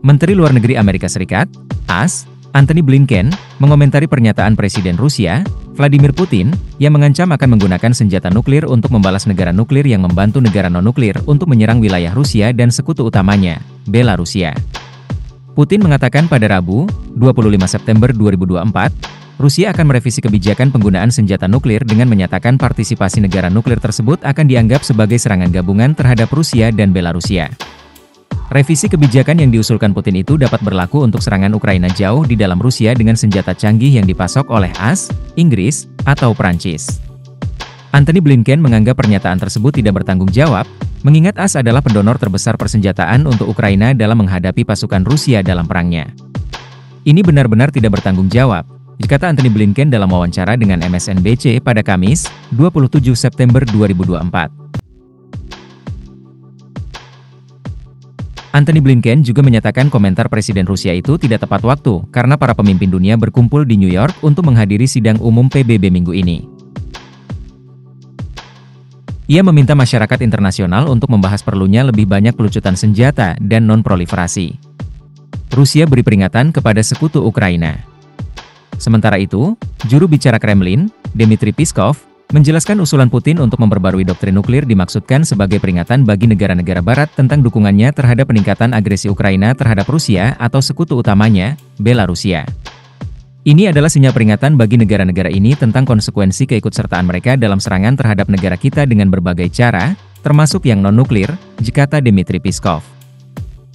Menteri Luar Negeri Amerika Serikat, AS, Antony Blinken, mengomentari pernyataan Presiden Rusia, Vladimir Putin, yang mengancam akan menggunakan senjata nuklir untuk membalas negara nuklir yang membantu negara non-nuklir untuk menyerang wilayah Rusia dan sekutu utamanya, Belarusia. Putin mengatakan pada Rabu, 25 September 2024, Rusia akan merevisi kebijakan penggunaan senjata nuklir dengan menyatakan partisipasi negara nuklir tersebut akan dianggap sebagai serangan gabungan terhadap Rusia dan Belarusia. Revisi kebijakan yang diusulkan Putin itu dapat berlaku untuk serangan Ukraina jauh di dalam Rusia dengan senjata canggih yang dipasok oleh AS, Inggris, atau Prancis. Antony Blinken menganggap pernyataan tersebut tidak bertanggung jawab, mengingat AS adalah pendonor terbesar persenjataan untuk Ukraina dalam menghadapi pasukan Rusia dalam perangnya. Ini benar-benar tidak bertanggung jawab, kata Antony Blinken dalam wawancara dengan MSNBC pada Kamis, 27 September 2024. Antony Blinken juga menyatakan komentar Presiden Rusia itu tidak tepat waktu karena para pemimpin dunia berkumpul di New York untuk menghadiri sidang umum PBB minggu ini. Ia meminta masyarakat internasional untuk membahas perlunya lebih banyak pelucutan senjata dan non-proliferasi. Rusia beri peringatan kepada sekutu Ukraina. Sementara itu, juru bicara Kremlin, Dmitry Peskov, menjelaskan usulan Putin untuk memperbarui doktrin nuklir dimaksudkan sebagai peringatan bagi negara-negara Barat tentang dukungannya terhadap peningkatan agresi Ukraina terhadap Rusia atau sekutu utamanya, Belarusia. Ini adalah sinyal peringatan bagi negara-negara ini tentang konsekuensi keikutsertaan mereka dalam serangan terhadap negara kita dengan berbagai cara, termasuk yang non-nuklir, kata Dmitry Peskov.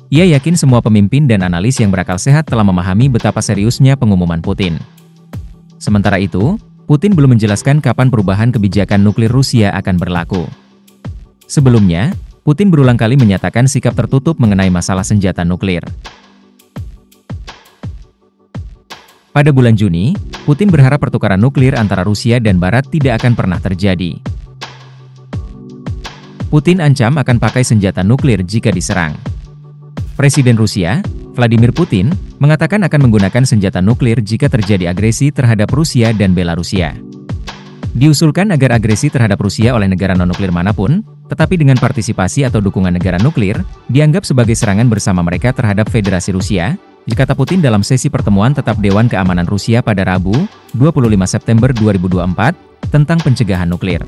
Ia yakin semua pemimpin dan analis yang berakal sehat telah memahami betapa seriusnya pengumuman Putin. Sementara itu, Putin belum menjelaskan kapan perubahan kebijakan nuklir Rusia akan berlaku. Sebelumnya, Putin berulang kali menyatakan sikap tertutup mengenai masalah senjata nuklir. Pada bulan Juni, Putin berharap pertukaran nuklir antara Rusia dan Barat tidak akan pernah terjadi. Putin ancam akan pakai senjata nuklir jika diserang. Presiden Rusia, Vladimir Putin, mengatakan akan menggunakan senjata nuklir jika terjadi agresi terhadap Rusia dan Belarusia. Diusulkan agar agresi terhadap Rusia oleh negara non-nuklir manapun, tetapi dengan partisipasi atau dukungan negara nuklir, dianggap sebagai serangan bersama mereka terhadap Federasi Rusia, kata Putin dalam sesi pertemuan tetap Dewan Keamanan Rusia pada Rabu, 25 September 2024, tentang pencegahan nuklir.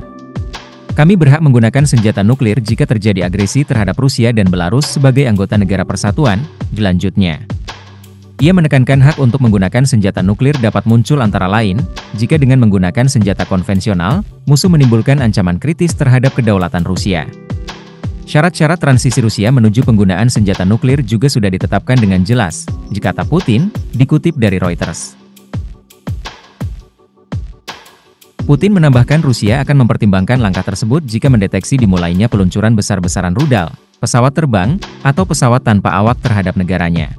Kami berhak menggunakan senjata nuklir jika terjadi agresi terhadap Rusia dan Belarus sebagai anggota negara persatuan, dilanjutnya. Ia menekankan hak untuk menggunakan senjata nuklir dapat muncul antara lain, jika dengan menggunakan senjata konvensional, musuh menimbulkan ancaman kritis terhadap kedaulatan Rusia. Syarat-syarat transisi Rusia menuju penggunaan senjata nuklir juga sudah ditetapkan dengan jelas, kata Putin, dikutip dari Reuters. Putin menambahkan Rusia akan mempertimbangkan langkah tersebut jika mendeteksi dimulainya peluncuran besar-besaran rudal, pesawat terbang, atau pesawat tanpa awak terhadap negaranya.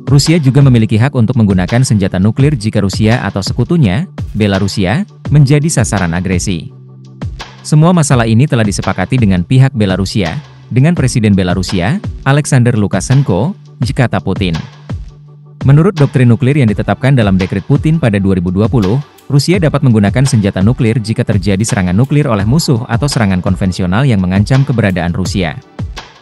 Rusia juga memiliki hak untuk menggunakan senjata nuklir jika Rusia atau sekutunya, Belarusia, menjadi sasaran agresi. Semua masalah ini telah disepakati dengan pihak Belarusia, dengan Presiden Belarusia, Alexander Lukashenko, kata Putin. Menurut doktrin nuklir yang ditetapkan dalam dekret Putin pada 2020, Rusia dapat menggunakan senjata nuklir jika terjadi serangan nuklir oleh musuh atau serangan konvensional yang mengancam keberadaan Rusia.